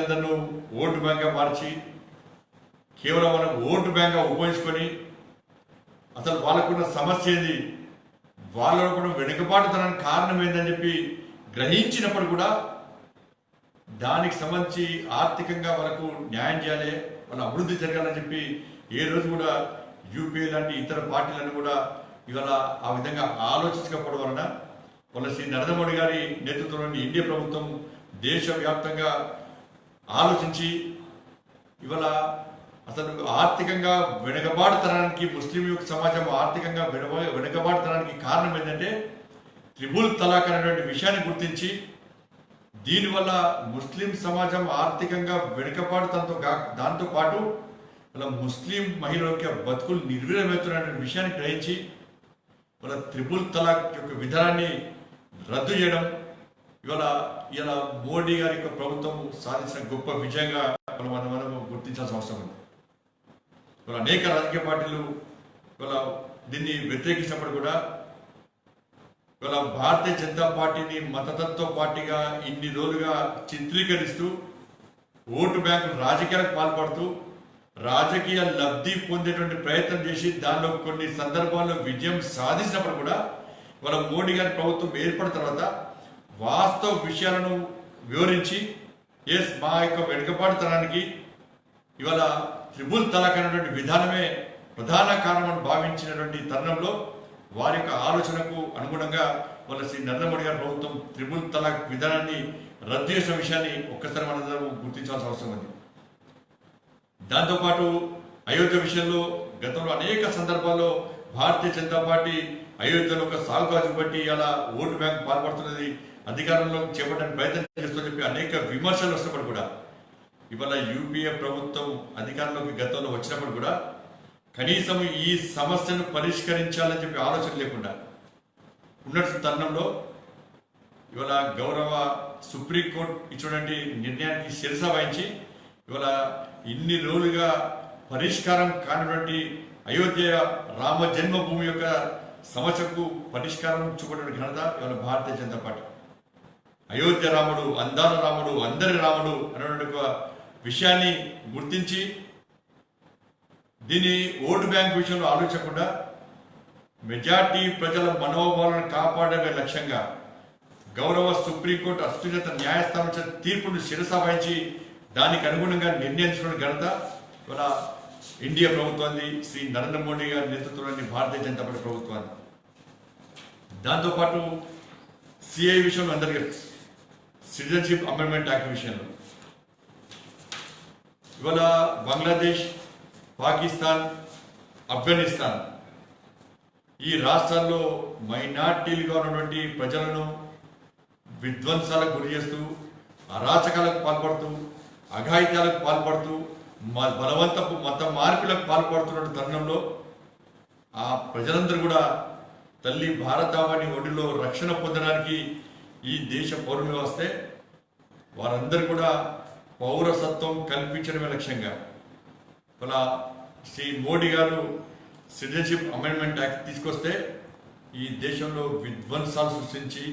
ప్రజలందరూ ఓటు బ్యాంక్గా మార్చి కేవలం మనం ఓటు బ్యాంక్గా ఉపయోగించుకొని అసలు వాళ్ళకున్న సమస్య ఏది, వాళ్ళలో కూడా వెనుకబాటుతనానికి కారణం ఏందని చెప్పి గ్రహించినప్పుడు కూడా దానికి సంబంధించి ఆర్థికంగా వాళ్ళకు న్యాయం చేయాలి, వాళ్ళ అభివృద్ధి జరగాలని చెప్పి ఏ రోజు కూడా యూపీఏ లాంటి ఇతర పార్టీలను కూడా ఇవాళ ఆ విధంగా ఆలోచించకపోవడం వలన వాళ్ళ శ్రీ నరేంద్ర మోడీ గారి నేతృత్వంలోని ఇండియా ప్రభుత్వం దేశవ్యాప్తంగా ఆలోచించి ఇవాళ అసలు ఆర్థికంగా వెనుకబాటుతనానికి ముస్లిం యొక్క సమాజం ఆర్థికంగా వెనుకబాటుతనానికి కారణం ఏంటంటే త్రిబుల్ తలాక్ అనేటువంటి విషయాన్ని గుర్తించి దీనివల్ల ముస్లిం సమాజం ఆర్థికంగా వెనుకబాటుతనంతో దాంతో పాటు వాళ్ళ ముస్లిం మహిళల యొక్క బతుకులు నిర్వీర్యమవుతున్న విషయాన్ని గ్రహించి వాళ్ళ త్రిబుల్ తలాక్ యొక్క విధానాన్ని రద్దు చేయడం ఇలా మోడీ గారి యొక్క ప్రభుత్వం సాధించిన గొప్ప విజయంగా మనం గుర్తించాల్సిన అవసరం ఉంది. అనేక రాజకీయ పార్టీలు దీన్ని వ్యతిరేకించినప్పుడు కూడా భారతీయ జనతా పార్టీని మతతత్వ పార్టీగా ఇన్ని రోజులుగా చిత్రీకరిస్తూ ఓటు బ్యాంకు రాజకీయాలకు పాల్పడుతూ రాజకీయ లబ్ధి పొందేటువంటి ప్రయత్నం చేసి దానిలో కొన్ని సందర్భాల్లో విజయం సాధించినప్పుడు కూడా మోడీ గారి ప్రభుత్వం ఏర్పడిన తర్వాత వాస్తవ విషయాలను వివరించి మా యొక్క వెనుకబాటుతనానికి ఇవాళ త్రిబుల్ తలాక్ అనేటువంటి విధానమే ప్రధాన కారణమని భావించినటువంటి తరుణంలో వారి యొక్క ఆలోచనకు అనుగుణంగా శ్రీ నరేంద్ర మోడీ గారి ప్రభుత్వం త్రిబుల్ తలాక్ విధానాన్ని రద్దు చేసిన విషయాన్ని ఒక్కసారి మనందరం గుర్తించాల్సిన అవసరం ఉంది. దాంతోపాటు అయోధ్య విషయంలో గతంలో అనేక సందర్భాల్లో భారతీయ జనతా పార్టీ అయోధ్యలో ఒక సాగుగాజు బట్టి ఇలా ఓటు బ్యాంక్ పాల్పడుతున్నది, అధికారంలో చేపట్టడానికి ప్రయత్నం చేస్తూ చెప్పి అనేక విమర్శలు వస్తున్నప్పుడు కూడా ఇవాళ యూపీఏ ప్రభుత్వం అధికారంలోకి గతంలో వచ్చినప్పుడు కూడా కనీసం ఈ సమస్యను పరిష్కరించాలని చెప్పి ఆలోచన లేకుండా ఉన్నటువంటి తరుణంలో ఇవాళ గౌరవ సుప్రీంకోర్టు ఇచ్చినటువంటి నిర్ణయానికి శిరస వహించి ఇవాళ ఇన్ని రోజులుగా పరిష్కారం కానిటువంటి అయోధ్య రామ జన్మభూమి యొక్క సమస్యకు పరిష్కారం చూపడం ఘనత ఇవాళ భారతీయ జనతా పార్టీ. అయోధ్య రాముడు, అందాల రాముడు, అందరి రాముడు అనేటువంటి ఒక విషయాన్ని గుర్తించి దీని ఓటు బ్యాంక్ విషయంలో ఆలోచించకుండా మెజార్టీ ప్రజల మనోభావాలను కాపాడమే లక్ష్యంగా గౌరవ సుప్రీంకోర్టు అత్యున్నత న్యాయస్థానం తీర్పును శిరస వహించి దానికి అనుగుణంగా నిర్ణయించుకున్న ఘనత ఇవాళ ఇండియా ప్రభుత్వాన్ని, శ్రీ నరేంద్ర మోడీ గారి నేతృత్వంలోని భారతీయ జనతా పార్టీ ప్రభుత్వాన్ని. దాంతోపాటు సిఐ విషయంలో అందరికీ సిటిజన్షిప్ అమెండ్మెంట్ యాక్ట్ విషయంలో ఇవాళ బంగ్లాదేశ్, పాకిస్తాన్, ఆఫ్ఘనిస్తాన్ ఈ రాష్ట్రాల్లో మైనార్టీలుగా ఉన్నటువంటి ప్రజలను విధ్వంసాలకు గురి చేస్తూ అరాచకాలకు పాల్పడుతూ అఘాయిత్యాలకు పాల్పడుతూ బలవంతపు మత మార్పులకు పాల్పడుతున్న తరుణంలో ఆ ప్రజలందరూ కూడా తల్లి భారతావని ఒడిలో రక్షణ పొందడానికి ఈ దేశ పౌరులుగా వస్తే వారందరూ కూడా పౌరసత్వం కల్పించడమే లక్ష్యంగా ఇలా శ్రీ మోడీ గారు సిటిజన్షిప్ అమెండ్మెంట్ యాక్ట్ తీసుకొస్తే ఈ దేశంలో విధ్వంసాలు సృష్టించి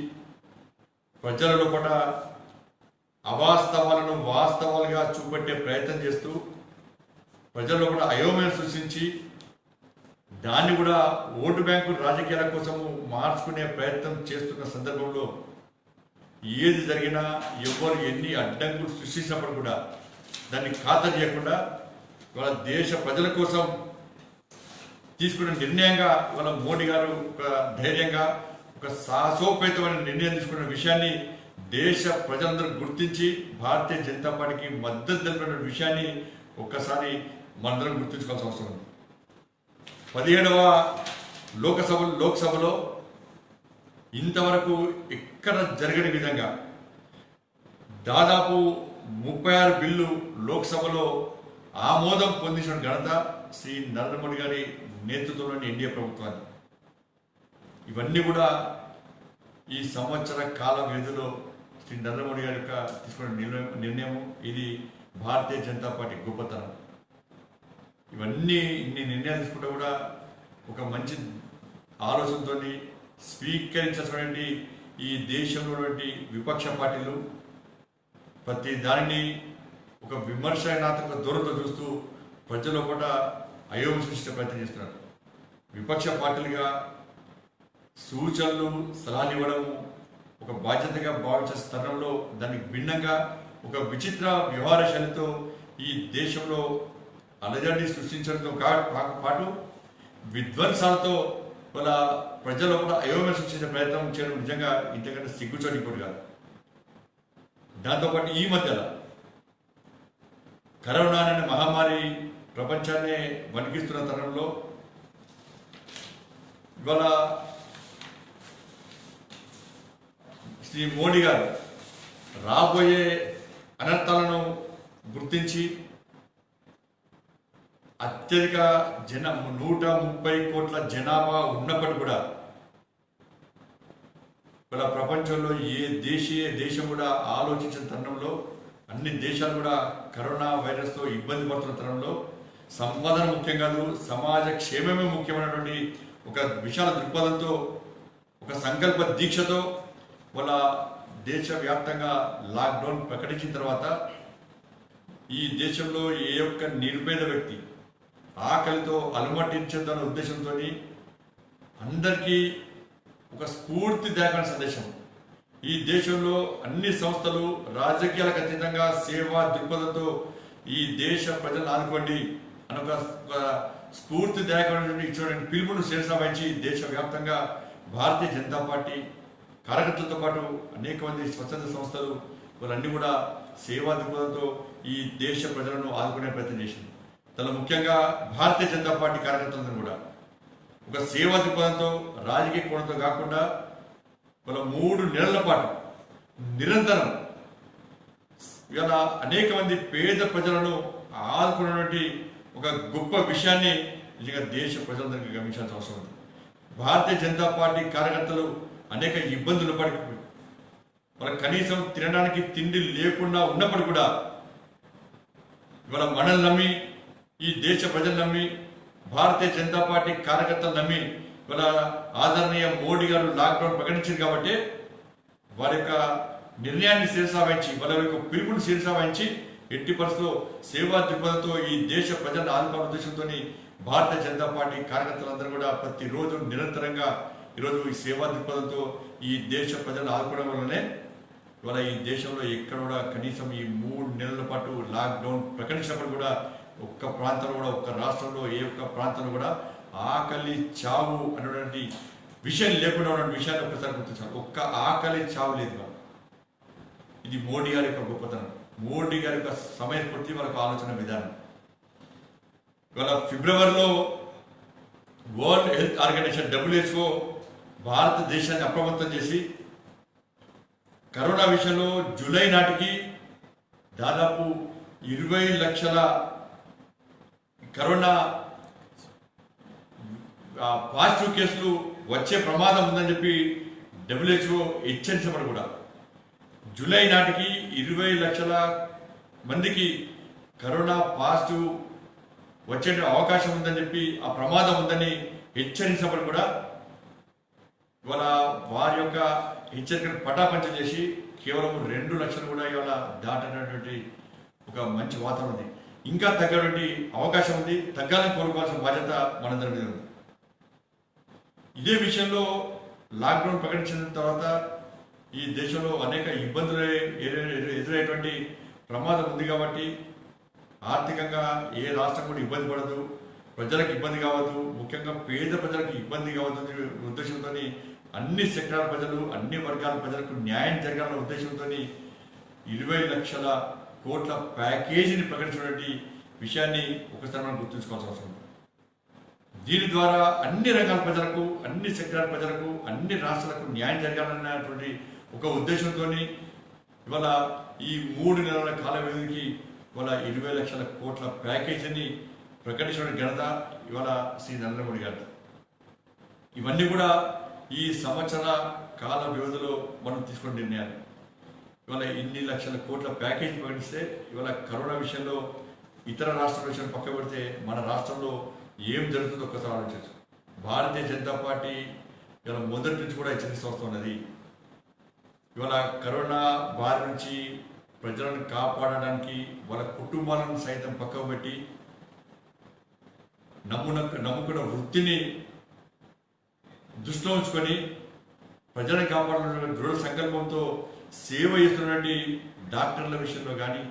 ప్రజలలో కూడా అవాస్తవాలను వాస్తవాలుగా చూపెట్టే ప్రయత్నం చేస్తూ ప్రజల్లో కూడా అయోమయం సృష్టించి దాన్ని కూడా ఓటు బ్యాంకు రాజకీయాల కోసము మార్చుకునే ప్రయత్నం చేస్తున్న సందర్భంలో ఏది జరిగినా ఎవరు ఎన్ని అడ్డంకులు సృష్టించినప్పుడు కూడా దాన్ని ఖాతరు చేయకుండా ఇవాళ దేశ ప్రజల కోసం తీసుకున్న నిర్ణయంగా ఇవాళ మోడీ గారు ఒక ధైర్యంగా ఒక సాహసోపేతమైన నిర్ణయం తీసుకున్న విషయాన్ని దేశ ప్రజలందరూ గుర్తించి భారతీయ జనతా పార్టీకి మద్దతు తెలిపిన విషయాన్ని ఒక్కసారి మనందరం గుర్తుంచుకోవాల్సిన అవసరం ఉంది. 17వ లోక్సభలో ఇంతవరకు ఎక్కడ జరగని విధంగా దాదాపు 36 బిల్లు లోక్సభలో ఆమోదం పొందించిన ఘనత శ్రీ నరేంద్ర మోడీ గారి నేతృత్వంలోని ఇండియా ప్రభుత్వాన్ని. ఇవన్నీ కూడా ఈ సంవత్సర కాల వ్యవధిలో శ్రీ నరేంద్ర మోడీ గారి యొక్క తీసుకున్న నిర్ణయం ఇది భారతీయ జనతా పార్టీ గొప్పతనం. ఇవన్నీ ఇన్ని నిర్ణయాలు తీసుకుంటే కూడా ఒక మంచి ఆలోచనతో స్వీకరించినటువంటి ఈ దేశంలో విపక్ష పార్టీలు ప్రతి దానిని ఒక విమర్శనాత్మక దూరంతో చూస్తూ ప్రజల్లో కూడా అయోమయం సృష్టించే ప్రయత్నం చేస్తున్నారు. విపక్ష పార్టీలుగా సూచనలు సలహాలు ఇవ్వడము ఒక బాధ్యతగా భావించే స్థలంలో దానికి భిన్నంగా ఒక విచిత్ర వ్యవహార శైలితో ఈ దేశంలో అలజడి సృష్టించడంతో పాటు విధ్వంసాలతో వాళ్ళ ప్రజల్లో కూడా అయోమయం సృష్టించే ప్రయత్నం చేయడం నిజంగా ఇంతకంటే సిగ్గుచోటి ఇంకోటి కాదు. దాంతోపాటు ఈ మధ్యలో కరోనా అనే మహమ్మారి ప్రపంచాన్ని వణికిస్తున్న తరుణంలో ఇవాళ శ్రీ మోడీ గారు రాబోయే అనర్థాలను గుర్తించి అత్యధిక 130 కోట్ల జనాభా ఉన్నప్పటికీ కూడా ఇవాళ ప్రపంచంలో ఏ దేశం కూడా ఆలోచించిన తరుణంలో అన్ని దేశాలు కూడా కరోనా వైరస్తో ఇబ్బంది పడుతున్న తరుణంలో సంపాదన ముఖ్యం కాదు, సమాజ క్షేమమే ముఖ్యమైనటువంటి ఒక విశాల దృక్పథంతో ఒక సంకల్ప దీక్షతో వాళ్ళ దేశవ్యాప్తంగా లాక్డౌన్ ప్రకటించిన తర్వాత ఈ దేశంలో ఏ ఒక్క నిరుపేద వ్యక్తి ఆకలితో అలమటించదన్న ఉద్దేశంతో అందరికీ ఒక స్ఫూర్తిదాయకమైన సందేశం. ఈ దేశంలో అన్ని సంస్థలు రాజకీయాలకు అతీతంగా సేవా దృక్పథంతో ఈ దేశ ప్రజలను ఆదుకోండి అని ఒక స్ఫూర్తిదాయకమైన ఇచ్చినటువంటి పిలుపును శిరసావహించి దేశవ్యాప్తంగా భారతీయ జనతా పార్టీ కార్యకర్తలతో పాటు అనేక మంది స్వచ్ఛంద సంస్థలు వాళ్ళన్నీ కూడా సేవా దృక్పథంతో ఈ దేశ ప్రజలను ఆదుకునే ప్రయత్నం చేసింది. తన ముఖ్యంగా భారతీయ జనతా పార్టీ కార్యకర్తలందరూ కూడా ఒక సేవా దృక్పథంతో రాజకీయ కోణంతో కాకుండా వాళ్ళ 3 నెలల పాటు నిరంతరం ఇలా అనేక మంది పేద ప్రజలను ఆదుకున్నటువంటి ఒక గొప్ప విషయాన్ని నిజంగా దేశ ప్రజలందరికీ గమనించాల్సిన అవసరం ఉంది. భారతీయ జనతా పార్టీ కార్యకర్తలు అనేక ఇబ్బందులు పడి వాళ్ళకి కనీసం తినడానికి తిండి లేకుండా ఉన్నప్పుడు కూడా ఇవాళ మనల్ని నమ్మి ఈ దేశ ప్రజలు నమ్మి భారతీయ జనతా పార్టీ కార్యకర్తలు నమ్మి ఇవాళ ఆదరణీయ మోడీ గారు లాక్డౌన్ ప్రకటించారు కాబట్టి వారి యొక్క నిర్ణయాన్ని శిరసావహించి వాళ్ళ యొక్క పిలుపుని శిరసావహించి ఎట్టి పరిస్థితుల్లో సేవా దృక్పథంతో ఈ దేశ ప్రజలను ఆదుకోవాలనే ఉద్దేశంతో భారతీయ జనతా పార్టీ కార్యకర్తలందరూ కూడా ప్రతిరోజు నిరంతరంగా ఈరోజు ఈ సేవా దృక్పథంతో ఈ దేశ ప్రజలను ఆదుకోవడం వల్లనే ఇవాళ ఈ దేశంలో ఎక్కడ కూడా కనీసం ఈ 3 నెలల పాటు లాక్డౌన్ ప్రకటించినప్పుడు కూడా ఒక్క ప్రాంతంలో కూడా ఒక్క రాష్ట్రంలో ఏ ఒక్క ప్రాంతంలో కూడా ఆకలి చావు అనేటువంటి విషయం లేకుండా ఉన్న విషయాన్ని ఒకసారి గుర్తించాలి. ఒక్క ఆకలి చావు లేదు. ఇది మోడీ గారి యొక్క గొప్పతనం, మోడీ గారి యొక్క సమయస్ఫూర్తి, వాళ్ళకు ఆలోచన విధానం. ఇవాళ ఫిబ్రవరిలో వరల్డ్ హెల్త్ ఆర్గనైజేషన్ WHO భారతదేశాన్ని అప్రమత్తం చేసి కరోనా విషయంలో జూలై నాటికి దాదాపు 20 లక్షల కరోనా పాజిటివ్ కేసులు వచ్చే ప్రమాదం ఉందని చెప్పి WHO హెచ్చరించబడి కూడా జూలై నాటికి 20 లక్షల మందికి కరోనా పాజిటివ్ వచ్చే అవకాశం ఉందని చెప్పి ఆ ప్రమాదం ఉందని హెచ్చరించబడి కూడా ఇవాళ వారి యొక్క హెచ్చరికను పటాపంచ చేసి కేవలం 2 లక్షలు కూడా ఇవాళ దాటినటువంటి ఒక మంచి వాతావరణం ఉంది. ఇంకా తగ్గటువంటి అవకాశం ఉంది. తగ్గాలని కోరుకోవాల్సిన బాధ్యత మనందరి మీద ఉంది. ఇదే విషయంలో లాక్డౌన్ ప్రకటించిన తర్వాత ఈ దేశంలో అనేక ఇబ్బందులు ఎదురయ్యేటువంటి ప్రమాదం ఉంది కాబట్టి ఆర్థికంగా ఏ రాష్ట్రం కూడా ఇబ్బంది పడదు, ప్రజలకు ఇబ్బంది కావద్దు, ముఖ్యంగా పేద ప్రజలకు ఇబ్బంది కావద్దు ఉద్దేశంతో అన్ని సెక్టార్ ప్రజలు అన్ని వర్గాల ప్రజలకు న్యాయం జరగాలన్న ఉద్దేశంతో 20 లక్షల కోట్ల ప్యాకేజీని ప్రకటించినటువంటి విషయాన్ని ఒకసారి మనం గుర్తుంచుకోవాల్సిన అవసరం ఉంది. దీని ద్వారా అన్ని రంగాల ప్రజలకు, అన్ని సెక్టార్ ప్రజలకు, అన్ని రాష్ట్రాలకు న్యాయం జరగాలన్నటువంటి ఒక ఉద్దేశంతో ఇవాళ ఈ 3 నెలల కాల వ్యవధికి ఇవాళ 20 లక్షల కోట్ల ప్యాకేజీని ప్రకటించిన ఘనత ఇవాళ శ్రీ నరేంద్ర మోడీ గారు. ఇవన్నీ కూడా ఈ సంవత్సర కాల వ్యవధిలో మనం తీసుకున్న నిర్ణయాలు. ఇవాళ ఇన్ని లక్షల కోట్ల ప్యాకేజీ ప్రకటిస్తే ఇవాళ కరోనా విషయంలో ఇతర రాష్ట్రాల విషయాన్ని పక్క పెడితే మన రాష్ట్రంలో ఏం జరుగుతుందో ఒక్కసారి ఆలోచించు. భారతీయ జనతా పార్టీ ఇవాళ మొదటి నుంచి కూడా హెచ్చరిస్తూ వస్తున్నది. ఇవాళ కరోనా బారి నుంచి ప్రజలను కాపాడడానికి వాళ్ళ కుటుంబాలను సైతం పక్కకు పెట్టి నమ్ముకున్న వృత్తిని దృష్టిలో ఉంచుకొని ప్రజలను కాపాడాలనే దృఢ సంకల్పంతో సేవ చేస్తున్నటువంటి డాక్టర్ల విషయంలో కానీ,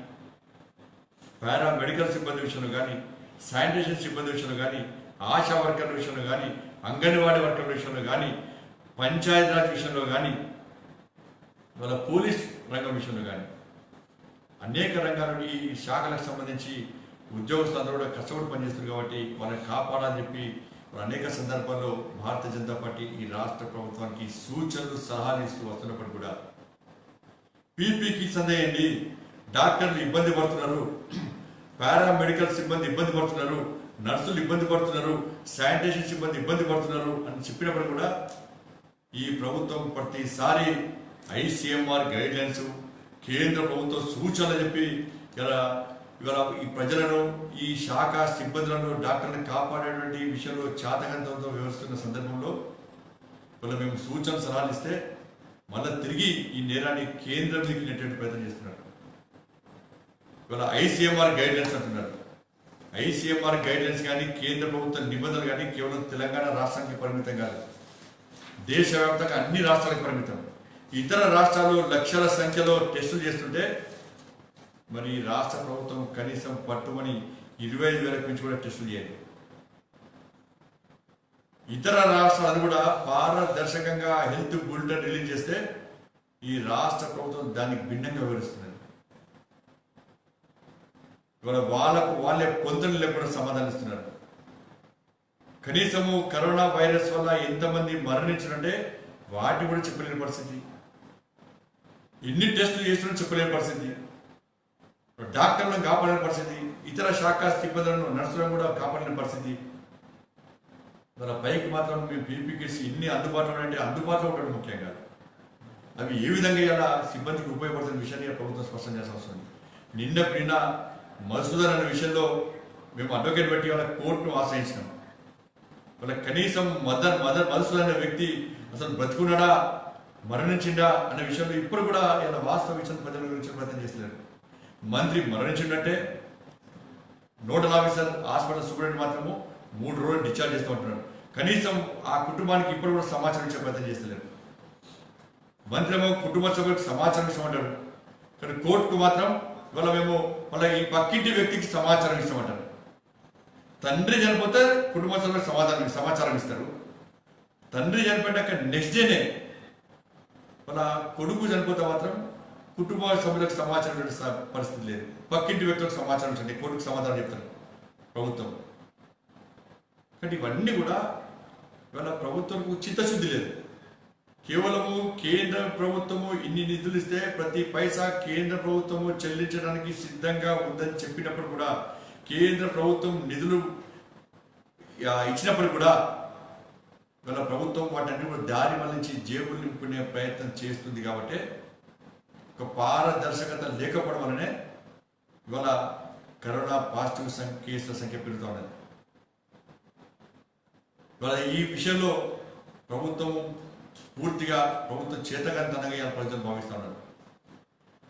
పారామెడికల్ సిబ్బంది విషయంలో కానీ, శానిటేషన్ సిబ్బంది విషయంలో కానీ, ఆశా వర్కర్ల విషయంలో కానీ, అంగన్వాడీ వర్కర్ల విషయంలో కానీ, పంచాయతీరాజ్ విషయంలో కానీ, వాళ్ళ పోలీస్ రంగం విషయంలో కానీ అనేక రంగాల్లో ఈ శాఖలకు సంబంధించి ఉద్యోగస్తులందరూ కూడా కష్టపడి పనిచేస్తారు కాబట్టి వాళ్ళని కాపాడాలని చెప్పి అనేక సందర్భాల్లో భారతీయ జనతా పార్టీ ఈ రాష్ట్ర ప్రభుత్వానికి సూచనలు సలహాలు ఇస్తూ వస్తున్నప్పుడు కూడా పీపీకి సందేయండి, డాక్టర్లు ఇబ్బంది పడుతున్నారు, పారామెడికల్ సిబ్బంది ఇబ్బంది పడుతున్నారు, నర్సులు ఇబ్బంది పడుతున్నారు, శానిటేషన్ సిబ్బంది ఇబ్బంది పడుతున్నారు అని చెప్పినప్పుడు కూడా ఈ ప్రభుత్వం ప్రతిసారి ఐసీఎంఆర్ గైడ్లైన్స్, కేంద్ర ప్రభుత్వ సూచనలు చెప్పి ఇవాళ ఈ ప్రజలను, ఈ శాఖ సిబ్బందులను, డాక్టర్లను కాపాడేటువంటి విషయంలో చాతకంతో వ్యవహరిస్తున్న సందర్భంలో ఇవాళ మేము సూచన సలహాలు ఇస్తే మళ్ళీ తిరిగి ఈ నేరాన్ని కేంద్రం దిక్కు నెట్టేటువంటి ప్రయత్నం చేస్తున్నారు. ఇవాళ ఐసీఎంఆర్ గైడ్లైన్స్ అంటున్నారు. ఐసీఎంఆర్ గైడ్లైన్స్ కానీ, కేంద్ర ప్రభుత్వ నిబంధనలు కానీ కేవలం తెలంగాణ రాష్ట్రానికి పరిమితం కాదు, దేశవ్యాప్తంగా అన్ని రాష్ట్రాలకు పరిమితం. ఇతర రాష్ట్రాలు లక్షల సంఖ్యలో టెస్టులు చేస్తుంటే మరి రాష్ట్ర ప్రభుత్వం కనీసం పట్టుమని 25,000 నుంచి కూడా టెస్టులు చేయాలి. ఇతర రాష్ట్రాలు కూడా పారదర్శకంగా హెల్త్ బులెటిన్ రిలీజ్ చేస్తే ఈ రాష్ట్ర ప్రభుత్వం దానికి భిన్నంగా వివరిస్తున్నది. ఇవాళ వాళ్ళే పొంతలు లేకుండా సమాధానం ఇస్తున్నారు. కనీసము కరోనా వైరస్ వల్ల ఎంతమంది మరణించారంటే వాటి కూడా చెప్పలేని పరిస్థితి, ఎన్ని టెస్టులు చేస్తున్నా చెప్పలేని పరిస్థితి, డాక్టర్లను కాపాడలేని పరిస్థితి, ఇతర శాఖ సిబ్బందులను, నర్సులను కూడా కాపాడలేని పరిస్థితి. మన పైకి మాత్రం మీ పీపీకేసి ఎన్ని అందుబాటులో అంటే అందుబాటులో ఉండడం ముఖ్యం కాదు, అవి ఏ విధంగా ఇలా సిబ్బందికి ఉపయోగపడుతున్న విషయాన్ని ప్రభుత్వం స్పష్టం చేయాల్సి వస్తుంది. నిన్న మధుసూదన్ అనే విషయంలో మేము అడ్వకేట్ పెట్టి వాళ్ళ కోర్టును ఆశ్రయించినాం. వాళ్ళ కనీసం మధుసూదన్ అనే వ్యక్తి అసలు బ్రతుకున్నాడా, మరణించిండా అనే విషయంలో ఇప్పుడు కూడా ఇలా వాస్తవ విషయం ప్రజల గురించి ప్రయత్నం చేస్తున్నారు. మంత్రి మరణించిందంటే నోడల్ ఆఫీసర్, హాస్పిటల్ సూపరింటెండెంట్ మాత్రము 3 రోజులు డిశ్చార్జ్ చేస్తూ ఉంటున్నారు. కనీసం ఆ కుటుంబానికి ఇప్పుడు కూడా సమాచారం ఇచ్చే ప్రయత్నం చేస్తలేరు. మంత్రి ఏమో కుటుంబ సభ్యులకు సమాచారం ఇస్తామంటారు, కానీ కోర్టుకు మాత్రం ఇవాళ మేము వాళ్ళ ఈ పక్కింటి వ్యక్తికి సమాచారం ఇస్తామంటారు. తండ్రి చనిపోతే కుటుంబ సభ్యులకు సమాచారం ఇస్తారు. తండ్రి చనిపోయాక నెక్స్ట్ డేనే వాళ్ళ కొడుకు చనిపోతే మాత్రం కుటుంబ సభ్యులకు సమాచారం పరిస్థితి లేదు. పక్కింటి వ్యక్తులకు సమాచారం ఇచ్చండి, కొడుకు సమాధానం చెప్తారు ప్రభుత్వం. కానీ ఇవన్నీ కూడా ఇవాళ ప్రభుత్వంకు చిత్తశుద్ధి లేదు. కేవలము కేంద్ర ప్రభుత్వము ఇన్ని నిధులు ఇస్తే ప్రతి పైసా కేంద్ర ప్రభుత్వము చెల్లించడానికి సిద్ధంగా ఉందని చెప్పినప్పుడు కూడా, కేంద్ర ప్రభుత్వం నిధులు ఇచ్చినప్పుడు కూడా ఇవాళ ప్రభుత్వం వాటన్ని కూడా దారి మళ్లించి జేబులు నింపుకునే ప్రయత్నం చేస్తుంది. కాబట్టి ఒక పారదర్శకత లేకపోవడం వల్లనే ఇవాళ కరోనా పాజిటివ్ కేసుల సంఖ్య పెరుగుతూ ఉన్నది. ఇవాళ ఈ విషయంలో ప్రభుత్వం పూర్తిగా చేతకంతనంగా ప్రజలు భావిస్తూ ఉన్నారు.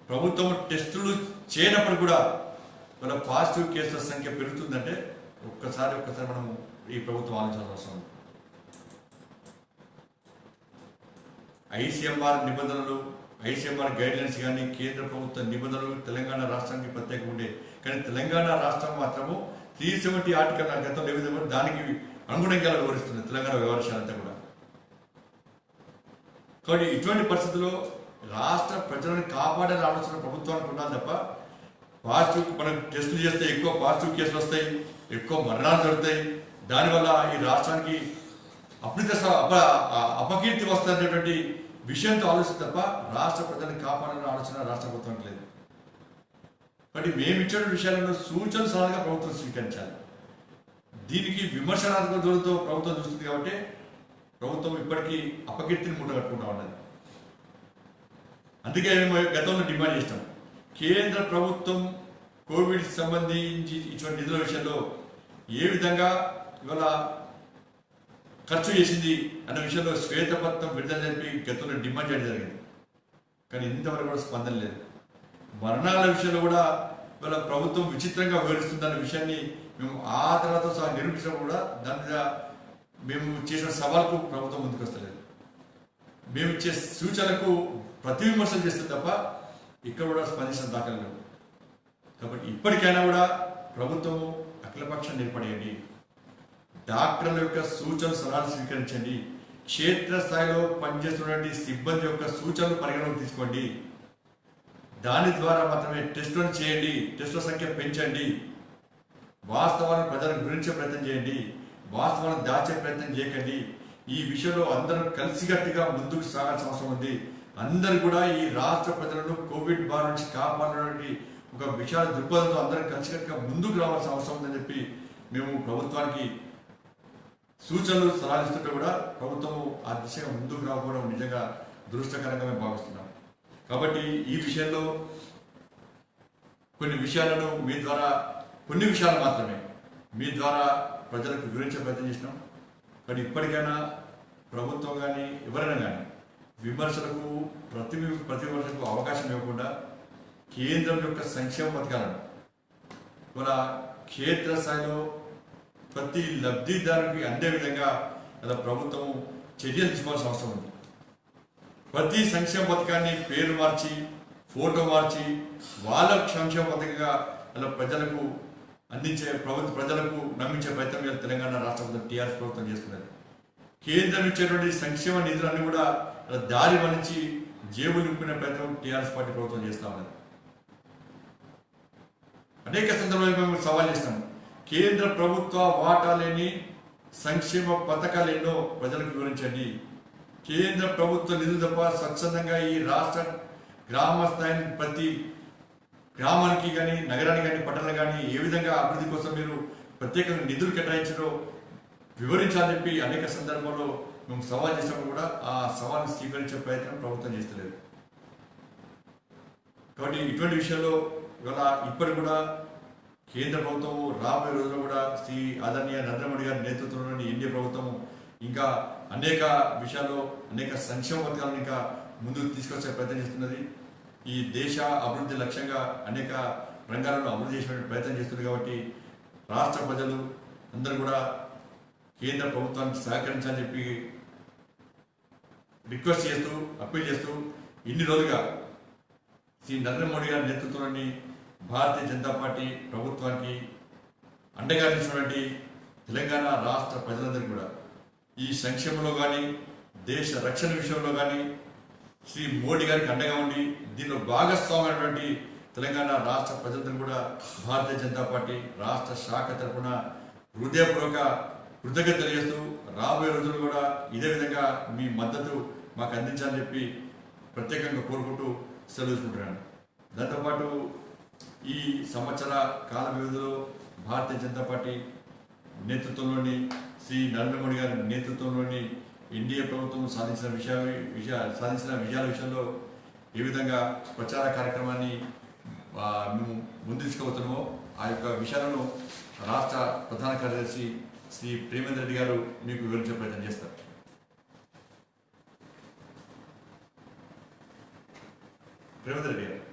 ప్రభుత్వం టెస్టులు చేయనప్పుడు కూడా ఇవాళ పాజిటివ్ కేసుల సంఖ్య పెరుగుతుందంటే ఒక్కసారి మనం ఈ ప్రభుత్వం ఆలోచించాల్సిన అవసరం ఉంది. ఐసీఎంఆర్ నిబంధనలు, ఐసీఎంఆర్ గైడ్లైన్స్ కానీ, కేంద్ర ప్రభుత్వ నిబంధనలు తెలంగాణ రాష్ట్రానికి ప్రత్యేకంగా ఉండే, కానీ తెలంగాణ రాష్ట్రం మాత్రము 370 ఆర్టికల్ గతంలో ఏ విధంగా దానికి అనుగుణంగా వివరిస్తుంది తెలంగాణ వ్యవహారాలంతా కూడా. కాబట్టి ఇటువంటి పరిస్థితుల్లో రాష్ట్ర ప్రజలను కాపాడే ఆలోచన ప్రభుత్వానికి ఉండాలి తప్ప పాజిటివ్ మనం టెస్టులు చేస్తే ఎక్కువ పాజిటివ్ కేసులు వస్తాయి, ఎక్కువ మరణాలు జరుగుతాయి, దానివల్ల ఈ రాష్ట్రానికి అపకీర్తి వస్తుందనేటువంటి విషయంతో ఆలోచన తప్ప రాష్ట్ర ప్రజలను కాపాడాలనే ఆలోచన రాష్ట్ర ప్రభుత్వానికి లేదు. కాబట్టి మేము ఇచ్చిన విషయాలను సూచన సలహాగా ప్రభుత్వం స్వీకరించాలి. దీనికి విమర్శనాత్మక దూరంతో ప్రభుత్వం చూస్తుంది కాబట్టి ప్రభుత్వం ఇప్పటికీ అపకీర్తిని మూటగట్టుకుంటా ఉన్నది. అందుకే మేము గతంలో డిమాండ్ చేస్తాం, కేంద్ర ప్రభుత్వం కోవిడ్ సంబంధించి ఇటువంటి నిధుల విషయంలో ఏ విధంగా ఇవాళ ఖర్చు చేసింది అన్న విషయంలో శ్వేతపత్రం విడుదల జరిపి గతంలో డిమాండ్ చేయడం జరిగింది. కానీ ఇంతవరకు కూడా స్పందన లేదు. మరణాల విషయంలో కూడా వాళ్ళ ప్రభుత్వం విచిత్రంగా వివరిస్తుందన్న విషయాన్ని మేము ఆధారాలతో సహా నిరూపించడం కూడా దాని మీద మేము చేసిన సవాల్కు ప్రభుత్వం ముందుకు వస్తలేదు. మేము ఇచ్చే సూచనలకు ప్రతి విమర్శలు చేస్తే తప్ప ఇక్కడ కూడా స్పందించిన దాఖలు లేవు. కాబట్టి ఇప్పటికైనా కూడా ప్రభుత్వం అఖిలపక్షం ఏర్పడేయండి, డాక్టర్ల యొక్క సూచన సలహాలు స్వీకరించండి, క్షేత్రస్థాయిలో పనిచేస్తున్నటువంటి సిబ్బంది యొక్క సూచనలు పరిగణలోకి తీసుకోండి. దాని ద్వారా మాత్రమే టెస్టులను చేయండి, టెస్టుల సంఖ్య పెంచండి, వాస్తవాలను ప్రజలకు గురించే ప్రయత్నం చేయండి, వాస్తవాలను దాచే ప్రయత్నం చేయకండి. ఈ విషయంలో అందరూ కలిసికట్టుగా ముందుకు సాగాల్సిన అవసరం ఉంది. అందరూ కూడా ఈ రాష్ట్ర ప్రజలను కోవిడ్ బారి నుంచి కాపాడడానికి ఒక విశాల దృక్పథంతో అందరూ కలిసికట్టుగా ముందుకు రావాల్సిన అవసరం ఉందని చెప్పి మేము ప్రభుత్వానికి సూచనలు సలహాలు ఇస్తుంటే కూడా ప్రభుత్వం ఆ దిశగా ముందుకు రాకపోవడం నిజంగా దురదృష్టకరంగా మేము భావిస్తున్నాం. కాబట్టి ఈ విషయంలో కొన్ని విషయాలను మీ ద్వారా, కొన్ని విషయాలు మాత్రమే మీ ద్వారా ప్రజలకు వివరించే ప్రయత్నం చేసినాం. కానీ ఇప్పటికైనా ప్రభుత్వం కానీ ఎవరైనా కానీ విమర్శలకు ప్రతి విమర్శలకు అవకాశం ఇవ్వకుండా కేంద్రం యొక్క సంక్షేమ పథకాలను మన క్షేత్రస్థాయిలో ప్రతి లబ్ధిదారునికి అందే విధంగా అలా ప్రభుత్వం చర్యలు తీసుకోవాల్సిన అవసరం ఉంది. ప్రతి సంక్షేమ పథకాన్ని పేరు మార్చి ఫోటో మార్చి వాళ్ళ సంక్షేమ పథకంగా అలా ప్రజలకు అందించే ప్రజలకు నమ్మించే ప్రయత్నం తెలంగాణ రాష్ట్ర ప్రభుత్వం టీఆర్ఎస్ ప్రభుత్వం చేస్తున్నది. కేంద్రం ఇచ్చేటువంటి సంక్షేమ నిధులన్నీ కూడా దారి మలించి జేబులు నింపుకునే ప్రయత్నం టీఆర్ఎస్ పార్టీ ప్రభుత్వం చేస్తా ఉన్నది. అనేక సందర్భాల్లో మేము సవాల్ చేస్తాం. కేంద్ర ప్రభుత్వ వాటా లేని సంక్షేమ పథకాలు ఎన్నో ప్రజలకు వివరించండి. కేంద్ర ప్రభుత్వ నిధులు తప్ప స్వచ్ఛందంగా ఈ రాష్ట్ర గ్రామ స్థాయి ప్రతి గ్రామానికి కానీ నగరానికి కానీ పట్టణాలకు కానీ ఏ విధంగా అభివృద్ధి కోసం మీరు ప్రత్యేకంగా నిధులు కేటాయించారో వివరించాలని చెప్పి అనేక సందర్భాల్లో మేము సవాల్ చేసినప్పుడు కూడా ఆ సవాల్ని స్వీకరించే ప్రయత్నం ప్రభుత్వం చేస్తలేదు. కాబట్టి ఇటువంటి విషయంలో ఇవాళ ఇప్పటికి కూడా కేంద్ర ప్రభుత్వము రాబోయే రోజుల్లో కూడా శ్రీ ఆదరణీయ నరేంద్ర మోడీ గారి నేతృత్వంలోని ఎన్డీఏ ప్రభుత్వము ఇంకా అనేక విషయాల్లో అనేక సంక్షేమ పథకాలను ఇంకా ముందుకు తీసుకొచ్చే ప్రయత్నం చేస్తున్నది. ఈ దేశ అభివృద్ధి లక్ష్యంగా అనేక రంగాలను అభివృద్ధి చేసే ప్రయత్నం చేస్తుంది. కాబట్టి రాష్ట్ర ప్రజలు అందరూ కూడా కేంద్ర ప్రభుత్వానికి సహకరించాలని చెప్పి రిక్వెస్ట్ చేస్తూ అప్పీల్ చేస్తూ ఇన్ని రోజులుగా శ్రీ నరేంద్ర మోడీ గారి నేతృత్వంలోని భారతీయ జనతా పార్టీ ప్రభుత్వానికి అండగా నిలిచినటువంటి తెలంగాణ రాష్ట్ర ప్రజలందరికీ కూడా ఈ సంక్షేమంలో కానీ దేశ రక్షణ విషయంలో కానీ శ్రీ మోడీ గారికి అండగా ఉండి దీనిలో భాగస్వామైనటువంటి తెలంగాణ రాష్ట్ర ప్రజలందరూ కూడా భారతీయ జనతా పార్టీ రాష్ట్ర శాఖ తరఫున హృదయపూర్వక కృతజ్ఞత తెలియజేస్తూ రాబోయే రోజులు కూడా ఇదే విధంగా మీ మద్దతు మాకు అందించాలని చెప్పి ప్రత్యేకంగా కోరుకుంటూ సెలవుకుంటున్నాను. దాంతోపాటు ఈ సంవత్సర కాల వ్యవధిలో భారతీయ జనతా పార్టీ నేతృత్వంలోని శ్రీ నరేంద్ర మోడీ గారి నేతృత్వంలోని ఎన్డీఏ ప్రభుత్వం సాధించిన విజయాల విషయంలో ఏ విధంగా ప్రచార కార్యక్రమాన్ని మేము ముందు తీసుకుపోతున్నామో ఆ యొక్క విషయాలను రాష్ట్ర ప్రధాన కార్యదర్శి శ్రీ ప్రేమేందర్ రెడ్డి గారు మీకు వివరించే ప్రయత్నం చేస్తారు. ప్రేమేందర్ రెడ్డి గారు.